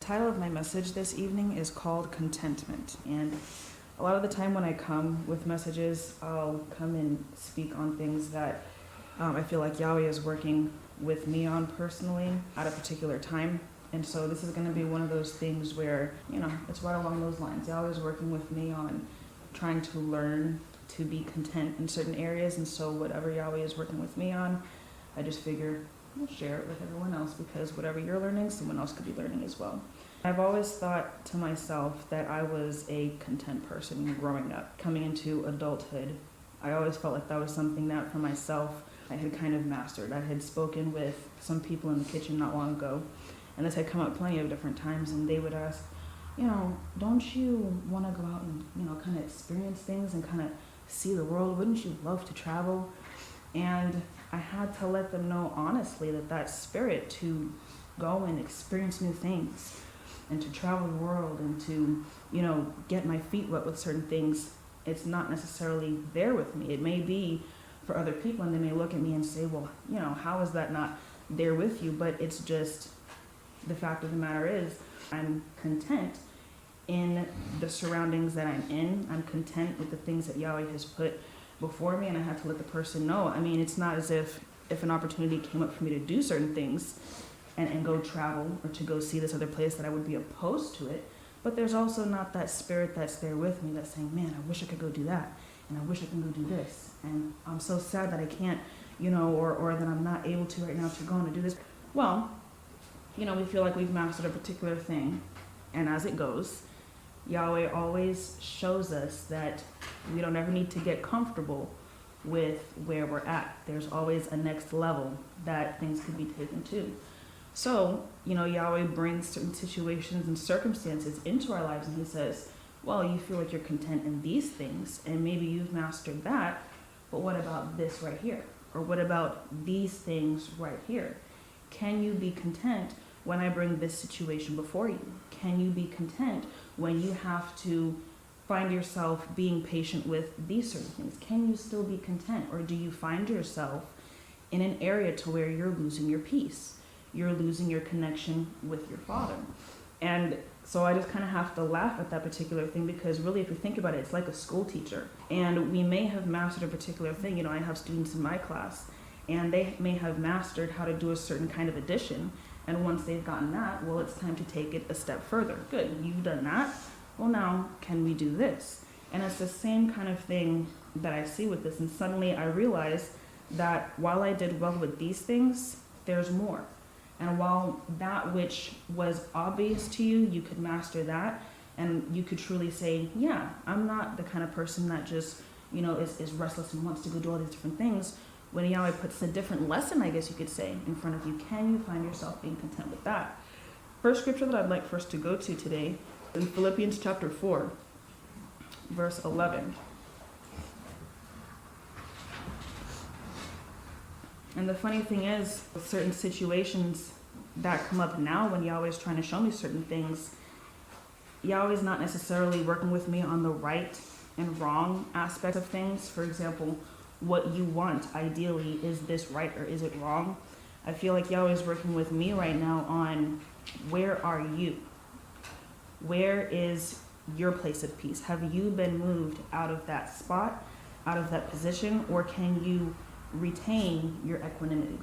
title of my message this evening is called Contentment. And a lot of the time when I come with messages, I'll come and speak on things that I feel like Yahweh is working with me on personally at a particular time. And so this is going to be one of those things where, it's right along those lines. Yahweh is working with me on trying to learn to be content in certain areas. And so whatever Yahweh is working with me on, I just figure I'll share it with everyone else, because whatever you're learning, someone else could be learning as well. I've always thought to myself that I was a content person growing up. Coming into adulthood, I always felt like that was something that for myself I had kind of mastered. I had spoken with some people in the kitchen not long ago, and this had come up plenty of different times, and they would ask, don't you want to go out and, kind of experience things and kind of see the world? Wouldn't you love to travel? And I had to let them know honestly that spirit to go and experience new things and to travel the world and to, get my feet wet with certain things, it's not necessarily there with me. It may be for other people, and they may look at me and say, well, how is that not there with you? But it's just the fact of the matter is I'm content in the surroundings that I'm in. I'm content with the things that Yahweh has put before me, and I have to let the person know. I mean, it's not as if an opportunity came up for me to do certain things and go travel or to go see this other place, that I would be opposed to it. But there's also not that spirit that's there with me that's saying, man, I wish I could go do that, and I wish I can go do this, and I'm so sad that I can't, or that I'm not able to right now to go and do this. Well, we feel like we've mastered a particular thing, and as it goes, Yahweh always shows us that we don't ever need to get comfortable with where we're at. There's always a next level that things can be taken to. So, Yahweh brings certain situations and circumstances into our lives, and he says, well, you feel like you're content in these things, and maybe you've mastered that, but what about this right here? Or what about these things right here? Can you be content when I bring this situation before you? Can you be content when you have to find yourself being patient with these certain things? Can you still be content? Or do you find yourself in an area to where you're losing your peace? You're losing your connection with your Father. And so I just kind of have to laugh at that particular thing, because really, if you think about it, it's like a school teacher. And we may have mastered a particular thing. I have students in my class, and they may have mastered how to do a certain kind of addition. And once they've gotten that, well, it's time to take it a step further. Good, you've done that. Well, now, can we do this? And it's the same kind of thing that I see with this. And suddenly I realize that while I did well with these things, there's more. And while that which was obvious to you, you could master that, and you could truly say, yeah, I'm not the kind of person that just, is restless and wants to go do all these different things. When Yahweh puts a different lesson, I guess you could say, in front of you, can you find yourself being content with that? First scripture that I'd like for us to go to today is in Philippians chapter 4, verse 11. And the funny thing is, with certain situations that come up now when Yahweh is trying to show me certain things, Yahweh is not necessarily working with me on the right and wrong aspect of things. For example, what you want, ideally, is this right or is it wrong? I feel like Yahweh is working with me right now on, where are you? Where is your place of peace? Have you been moved out of that spot, out of that position, or can you retain your equanimity?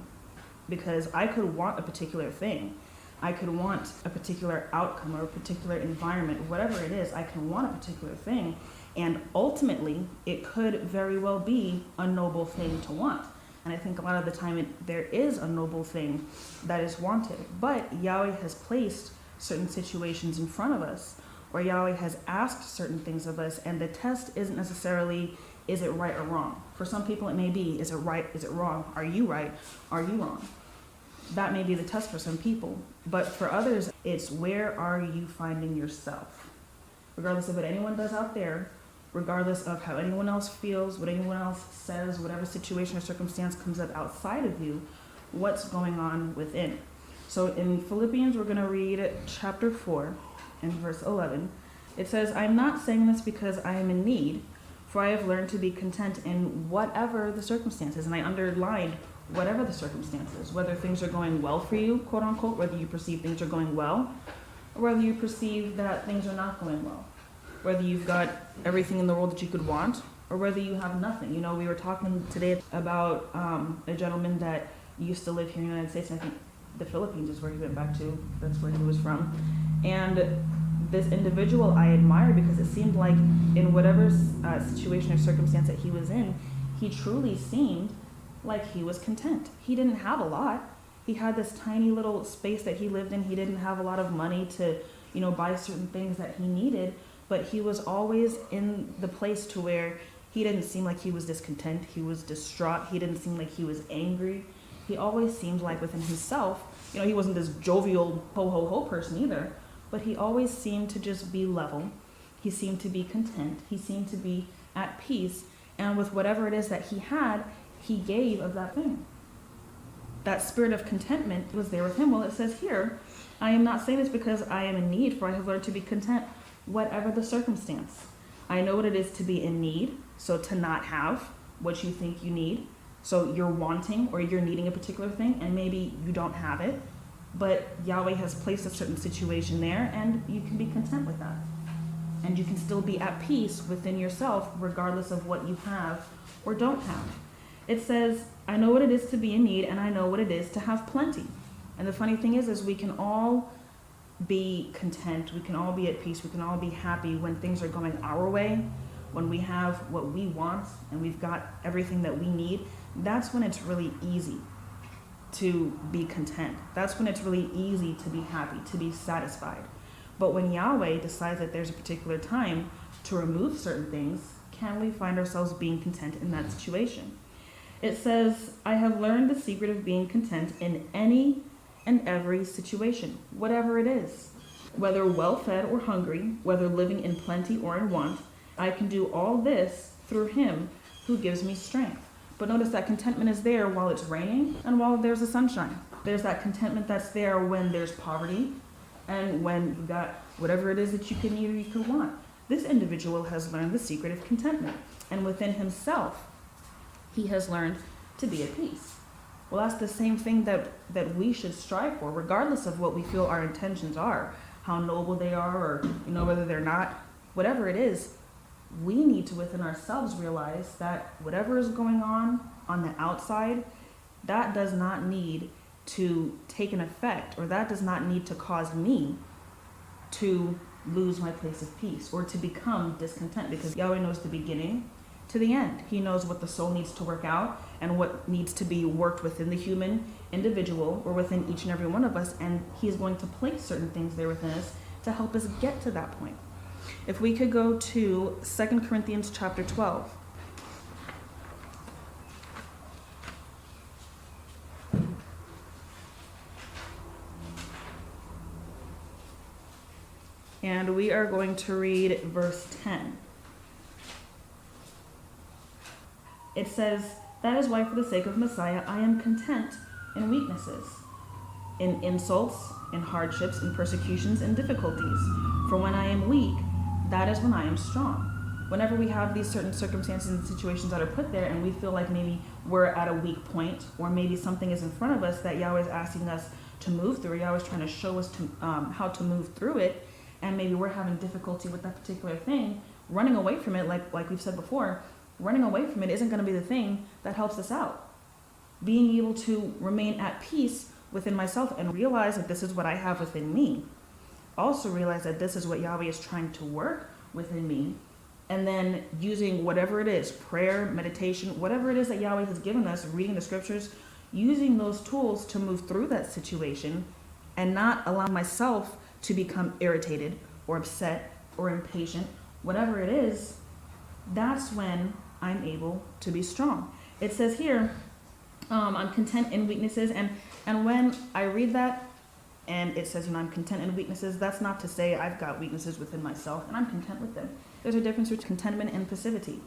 Because I could want a particular thing. I could want a particular outcome or a particular environment, whatever it is, I can want a particular thing. And ultimately, it could very well be a noble thing to want. And I think a lot of the time there is a noble thing that is wanted. But Yahweh has placed certain situations in front of us, or Yahweh has asked certain things of us, and the test isn't necessarily, is it right or wrong? For some people it may be, is it right, is it wrong? Are you right, are you wrong? That may be the test for some people. But for others, it's, where are you finding yourself? Regardless of what anyone does out there, regardless of how anyone else feels, what anyone else says, whatever situation or circumstance comes up outside of you, what's going on within? So in Philippians, we're going to read chapter 4 and verse 11. It says, I'm not saying this because I am in need, for I have learned to be content in whatever the circumstances. And I underlined whatever the circumstances, whether things are going well for you, quote unquote, whether you perceive things are going well, or whether you perceive that things are not going well, whether you've got everything in the world that you could want, or whether you have nothing. You know, we were talking today about a gentleman that used to live here in the United States, and I think the Philippines is where he went back to. That's where he was from. And this individual I admire because it seemed like in whatever situation or circumstance that he was in, he truly seemed like he was content. He didn't have a lot. He had this tiny little space that he lived in. He didn't have a lot of money to, you know, buy certain things that he needed, but he was always in the place to where he didn't seem like he was discontent. He was distraught. He didn't seem like he was angry. He always seemed like within himself, you know, he wasn't this jovial ho-ho-ho person either, but he always seemed to just be level. He seemed to be content. He seemed to be at peace. And with whatever it is that he had, he gave of that thing. That spirit of contentment was there with him. Well, it says here, I am not saying this because I am in need, for I have learned to be content, whatever the circumstance. I know what it is to be in need, so to not have what you think you need. So you're wanting or you're needing a particular thing, and maybe you don't have it, but Yahweh has placed a certain situation there, and you can be content with that. And you can still be at peace within yourself, regardless of what you have or don't have. It says, I know what it is to be in need, and I know what it is to have plenty. And the funny thing is we can all be content, we can all be at peace, we can all be happy when things are going our way, when we have what we want and we've got everything that we need. That's when it's really easy to be content. That's when it's really easy to be happy, to be satisfied. But when Yahweh decides that there's a particular time to remove certain things, can we find ourselves being content in that situation? It says, I have learned the secret of being content in any and every situation, whatever it is. Whether well-fed or hungry, whether living in plenty or in want, I can do all this through him who gives me strength. But notice that contentment is there while it's raining and while there's the sunshine. There's that contentment that's there when there's poverty and when you've got whatever it is that you can need or you could want. This individual has learned the secret of contentment. And within himself, he has learned to be at peace. Well, that's the same thing that we should strive for, regardless of what we feel our intentions are, how noble they are, or whether they're not, whatever it is. We need to within ourselves realize that whatever is going on the outside, that does not need to take an effect, or that does not need to cause me to lose my place of peace or to become discontent, because Yahweh knows the beginning to the end. He knows what the soul needs to work out and what needs to be worked within the human individual or within each and every one of us, and he's going to place certain things there within us to help us get to that point. If we could go to 2 Corinthians chapter 12. And we are going to read verse 10. It says, that is why for the sake of Messiah I am content in weaknesses, in insults, in hardships, in persecutions, in difficulties. For when I am weak, that is when I am strong. Whenever we have these certain circumstances and situations that are put there and we feel like maybe we're at a weak point, or maybe something is in front of us that Yahweh is asking us to move through, Yahweh is trying to show us how to move through it, and maybe we're having difficulty with that particular thing, running away from it, like we've said before, running away from it isn't going to be the thing that helps us out. Being able to remain at peace within myself and realize that this is what I have within me. Also realize that this is what Yahweh is trying to work within me. And then using whatever it is, prayer, meditation, whatever it is that Yahweh has given us, reading the scriptures, using those tools to move through that situation and not allow myself to become irritated or upset or impatient, whatever it is, that's when I'm able to be strong. It says here, I'm content in weaknesses, and when I read that and it says, I'm content in weaknesses, that's not to say I've got weaknesses within myself and I'm content with them. There's a difference between contentment and passivity.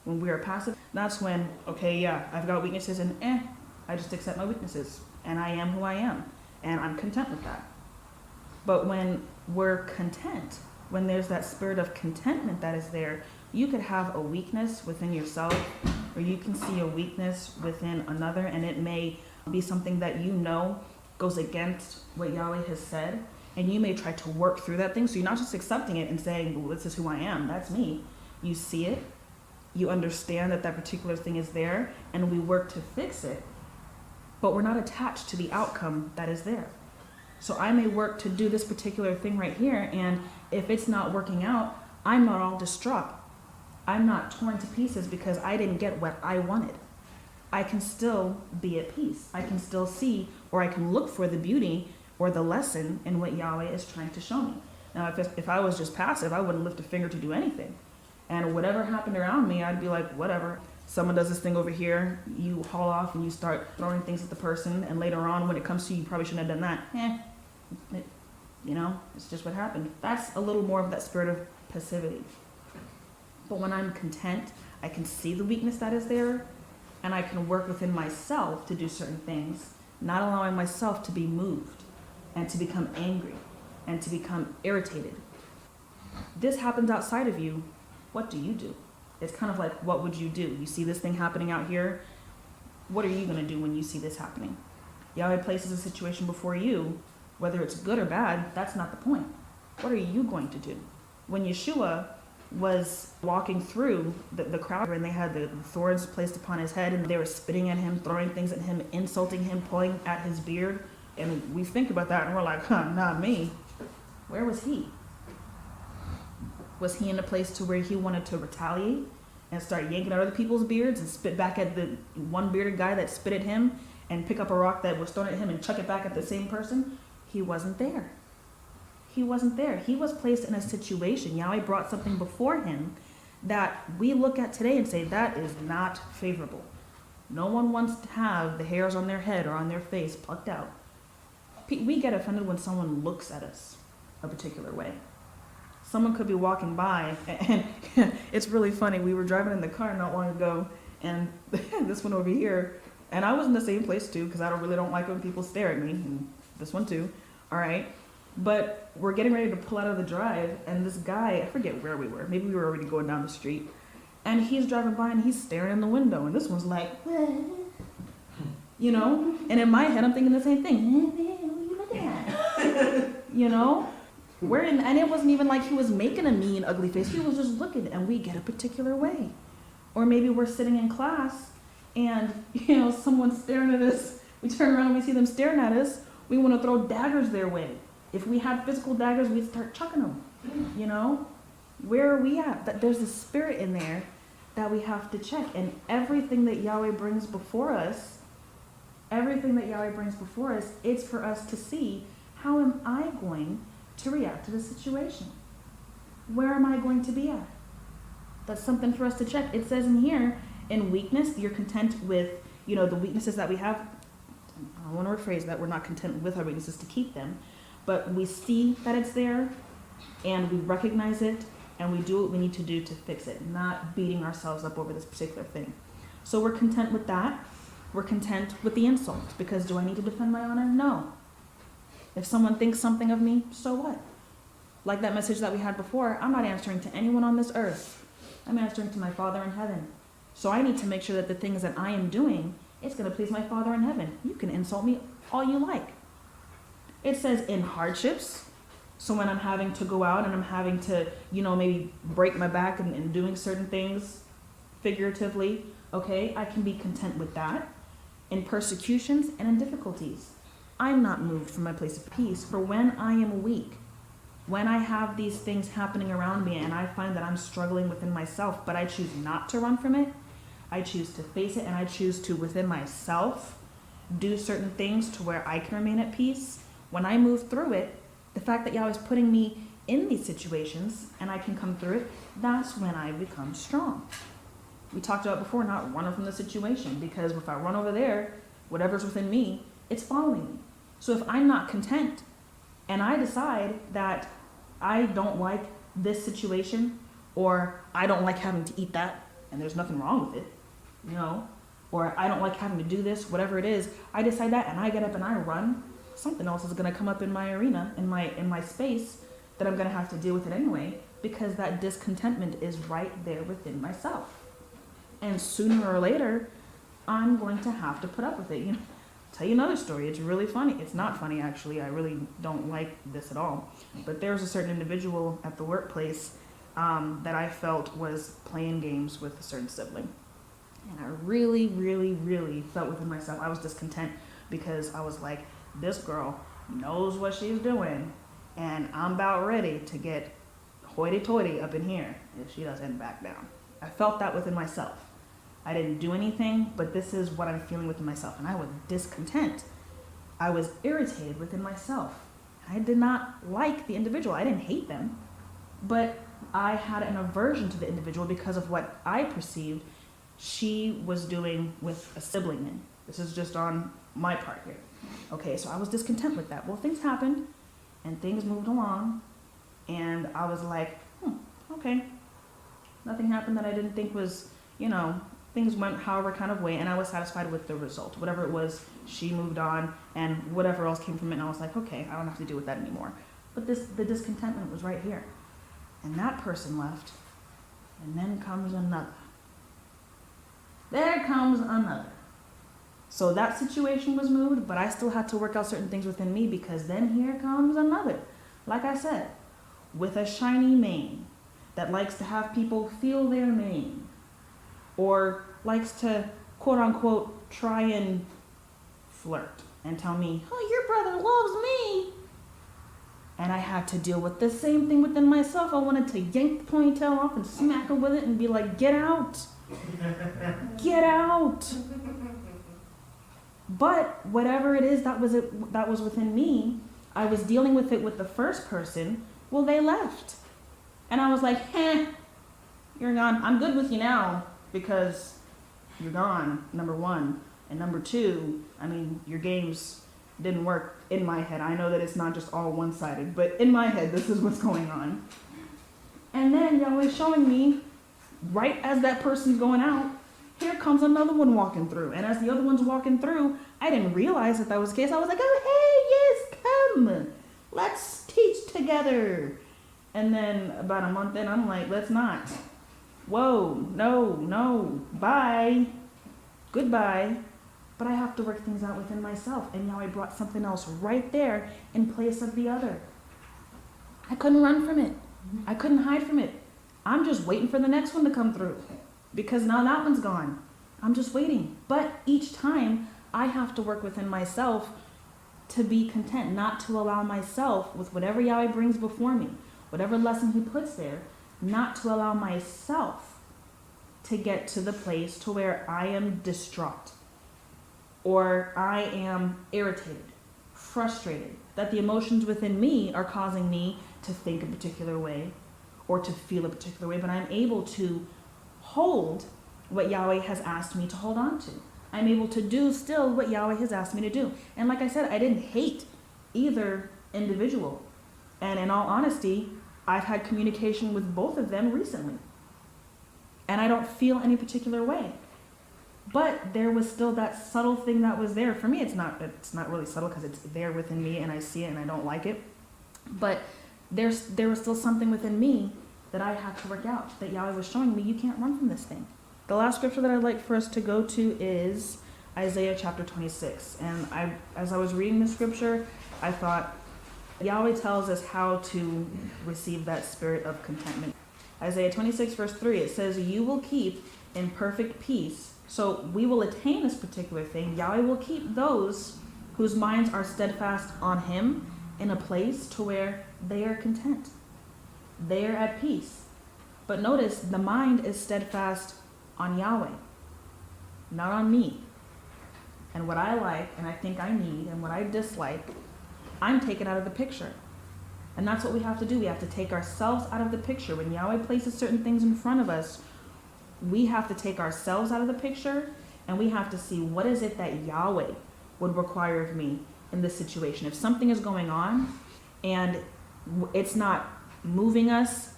When we are passive, that's when, okay, yeah, I've got weaknesses and I just accept my weaknesses and I am who I am and I'm content with that. But when we're content, when there's that spirit of contentment that is there, you could have a weakness within yourself, or you can see a weakness within another, and it may be something that goes against what Yahweh has said. And you may try to work through that thing. So you're not just accepting it and saying, well, this is who I am, that's me. You see it, you understand that that particular thing is there, and we work to fix it, but we're not attached to the outcome that is there. So I may work to do this particular thing right here, and if it's not working out, I'm not all distraught. I'm not torn to pieces because I didn't get what I wanted. I can still be at peace. I can still see, or I can look for the beauty or the lesson in what Yahweh is trying to show me. Now, if I was just passive, I wouldn't lift a finger to do anything. And whatever happened around me, I'd be like, whatever. Someone does this thing over here, you haul off and you start throwing things at the person, and later on when it comes to you, you probably shouldn't have done that. It's just what happened. That's a little more of that spirit of passivity. But when I'm content, I can see the weakness that is there, and I can work within myself to do certain things, not allowing myself to be moved and to become angry and to become irritated. This happens outside of you. What do you do? It's kind of like, what would you do? You see this thing happening out here. What are you going to do when you see this happening? Yahweh places a situation before you, whether it's good or bad, that's not the point. What are you going to do? When Yeshua was walking through the crowd, and they had the thorns placed upon his head, and they were spitting at him, throwing things at him, insulting him, pulling at his beard, and we think about that and we're like, not me. Where was he? Was he in a place to where he wanted to retaliate and start yanking at other people's beards and spit back at the one bearded guy that spit at him and pick up a rock that was thrown at him and chuck it back at the same person? He wasn't there. He wasn't there. He was placed in a situation. Yahweh brought something before him that we look at today and say, that is not favorable. No one wants to have the hairs on their head or on their face plucked out. We get offended when someone looks at us a particular way. Someone could be walking by, and it's really funny. We were driving in the car not long ago, and this one over here, and I was in the same place too, because I really don't like when people stare at me, and this one too, all right? But we're getting ready to pull out of the drive, and this guy, I forget where we were, maybe we were already going down the street, and he's driving by and he's staring in the window, and this one's like, and in my head I'm thinking the same thing. What are you looking at? And it wasn't even like he was making a mean, ugly face. He was just looking, and we get a particular way. Or maybe we're sitting in class, and someone's staring at us. We turn around and we see them staring at us. We want to throw daggers their way. If we had physical daggers, we'd start chucking them. Where are we at? There's a spirit in there that we have to check. And everything that Yahweh brings before us, it's for us to see, how am I going to react to the situation? Where am I going to be at? That's something for us to check. It says in here, in weakness, you're content with, the weaknesses that we have. I want to rephrase that. We're not content with our weaknesses to keep them, but we see that it's there, and we recognize it, and we do what we need to do to fix it, not beating ourselves up over this particular thing. So we're content with that. We're content with the insult, because do I need to defend my honor? No. If someone thinks something of me, so what? Like that message that we had before, I'm not answering to anyone on this earth. I'm answering to my Father in heaven. So I need to make sure that the things that I am doing, it's going to please my Father in heaven. You can insult me all you like. It says in hardships. So when I'm having to go out and I'm having to, maybe break my back and doing certain things figuratively, okay, I can be content with that. In persecutions and in difficulties, I'm not moved from my place of peace. For when I am weak, when I have these things happening around me and I find that I'm struggling within myself, but I choose not to run from it, I choose to face it, and I choose to, within myself, do certain things to where I can remain at peace. When I move through it, the fact that Yahweh is putting me in these situations and I can come through it, that's when I become strong. We talked about before, not running from the situation, because if I run over there, whatever's within me, it's following me. So if I'm not content and I decide that I don't like this situation, or I don't like having to eat that, and there's nothing wrong with it, or I don't like having to do this, whatever it is, I decide that and I get up and I run, something else is going to come up in my arena, in my space, that I'm going to have to deal with it anyway, because that discontentment is right there within myself. And sooner or later, I'm going to have to put up with it. tell you another story. It's really funny. It's not funny, actually. I really don't like this at all. But there was a certain individual at the workplace that I felt was playing games with a certain sibling. And I really, really, really felt within myself, I was discontent because I was like, this girl knows what she's doing, and I'm about ready to get hoity-toity up in here if she doesn't back down. I felt that within myself. I didn't do anything, but this is what I'm feeling within myself. And I was discontent. I was irritated within myself. I did not like the individual. I didn't hate them, but I had an aversion to the individual because of what I perceived she was doing with a sibling in. This is just on my part here. Okay, so I was discontent with that. Well, things happened, and things moved along, and I was like, okay. Nothing happened that I didn't think was, things went however kind of way, and I was satisfied with the result. Whatever it was, she moved on, and whatever else came from it, and I was like, okay, I don't have to deal with that anymore. But the discontentment was right here. And that person left, and then comes another. There comes another. So that situation was moved, but I still had to work out certain things within me, because then here comes another. Like I said, with a shiny mane that likes to have people feel their mane, or likes to, quote unquote, try and flirt and tell me, oh, your brother loves me. And I had to deal with the same thing within myself. I wanted to yank the ponytail off and smack her with it and be like, get out. Get out. But whatever it is that was within me, I was dealing with it with the first person. Well, they left. And I was like, you're gone. I'm good with you now because you're gone, number one. And number two, your games didn't work in my head. I know that it's not just all one-sided, but in my head, this is what's going on. And then Yahweh's showing me, right as that person's going out, here comes another one walking through. And as the other one's walking through, I didn't realize that was the case. I was like, oh, hey, yes, come. Let's teach together. And then about a month in, I'm like, let's not. Whoa, no, bye, goodbye. But I have to work things out within myself. And now I brought something else right there in place of the other. I couldn't run from it. I couldn't hide from it. I'm just waiting for the next one to come through, because now that one's gone. I'm just waiting. But each time I have to work within myself to be content, not to allow myself, with whatever Yahweh brings before me, whatever lesson he puts there, not to allow myself to get to the place to where I am distraught, or I am irritated, frustrated, that the emotions within me are causing me to think a particular way or to feel a particular way, but I'm able to hold what Yahweh has asked me to hold on to. I'm able to do still what Yahweh has asked me to do. And like I said, I didn't hate either individual. And in all honesty, I've had communication with both of them recently. And I don't feel any particular way. But there was still that subtle thing that was there. For me, it's not really subtle because it's there within me and I see it and I don't like it. But there was still something within me that I had to work out, that Yahweh was showing me, you can't run from this thing. The last scripture that I'd like for us to go to is Isaiah chapter 26. And as I was reading the scripture, I thought, Yahweh tells us how to receive that spirit of contentment. Isaiah 26 verse 3, it says, you will keep in perfect peace. So we will attain this particular thing. Yahweh will keep those whose minds are steadfast on him in a place to where they are content. They are at peace. But notice, the mind is steadfast on Yahweh, not on me. And what I like and I think I need and what I dislike, I'm taken out of the picture. And that's what we have to do. We have to take ourselves out of the picture. When Yahweh places certain things in front of us, we have to take ourselves out of the picture, and we have to see what is it that Yahweh would require of me in this situation. If something is going on and it's not moving us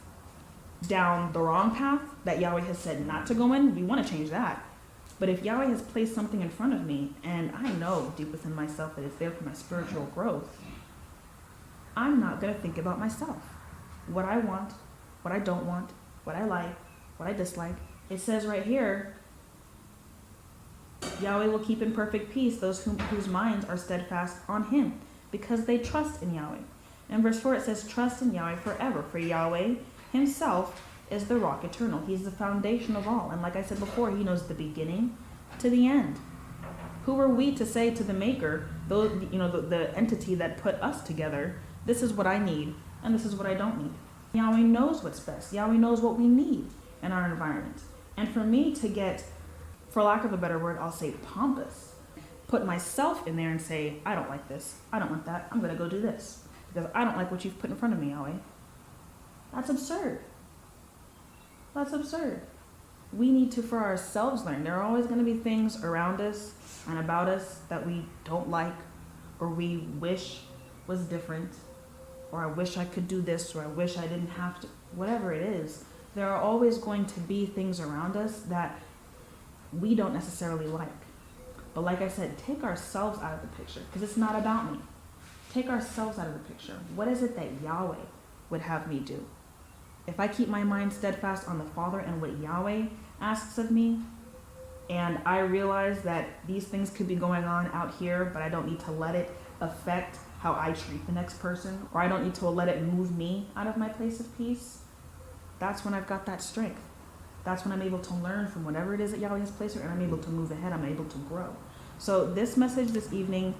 down the wrong path that Yahweh has said not to go in, we want to change that. But if Yahweh has placed something in front of me, and I know deep within myself that it's there for my spiritual growth, I'm not going to think about myself. What I want, what I don't want, what I like, what I dislike. It says right here, Yahweh will keep in perfect peace those whose minds are steadfast on him, because they trust in Yahweh. In verse 4 it says, trust in Yahweh forever, for Yahweh himself is the rock eternal. He's the foundation of all. And like I said before, he knows the beginning to the end. Who are we to say to the maker, the entity that put us together, this is what I need and this is what I don't need? Yahweh knows what's best. Yahweh knows what we need in our environment. And for me to get, for lack of a better word, I'll say pompous, put myself in there and say, I don't like this, I don't want that, I'm going to go do this, because I don't like what you've put in front of me, Yahweh. That's absurd. That's absurd. We need to, for ourselves, learn. There are always going to be things around us and about us that we don't like, or we wish was different, or I wish I could do this, or I wish I didn't have to, whatever it is. There are always going to be things around us that we don't necessarily like. But like I said, take ourselves out of the picture, because it's not about me. Take ourselves out of the picture. What is it that Yahweh would have me do? If I keep my mind steadfast on the Father and what Yahweh asks of me, and I realize that these things could be going on out here, but I don't need to let it affect how I treat the next person, or I don't need to let it move me out of my place of peace, that's when I've got that strength. That's when I'm able to learn from whatever it is that Yahweh has placed here, and I'm able to move ahead, I'm able to grow. So this message this evening,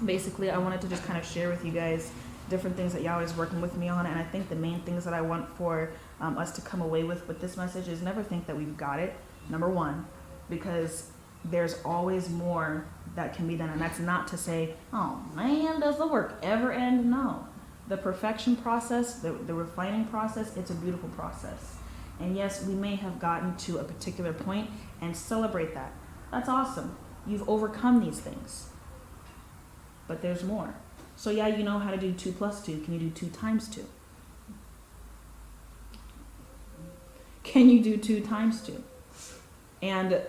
basically I wanted to just kind of share with you guys different things that Yahweh is working with me on, and I think the main things that I want for us to come away with this message is never think that we've got it, number one, because there's always more that can be done, and that's not to say, oh man, does the work ever end? No. The perfection process, the refining process, it's a beautiful process. And yes, we may have gotten to a particular point, and celebrate that. That's awesome. You've overcome these things. But there's more. So yeah, you know how to do 2 plus 2. Can you do 2 times 2? Can you do 2 times 2? And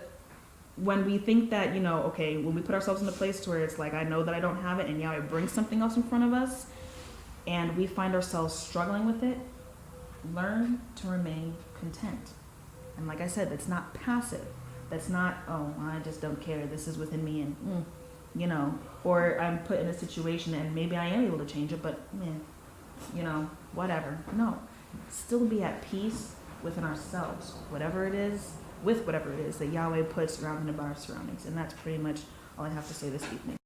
when we think that, okay, when we put ourselves in a place where it's like, I know that I don't have it, and Yahweh brings something else in front of us, and we find ourselves struggling with it, learn to remain content. And like I said, that's not passive. That's not, oh, I just don't care, this is within me, and or I'm put in a situation and maybe I am able to change it, but whatever. No, still be at peace within ourselves, whatever it is that Yahweh puts around and about our surroundings. And that's pretty much all I have to say this evening.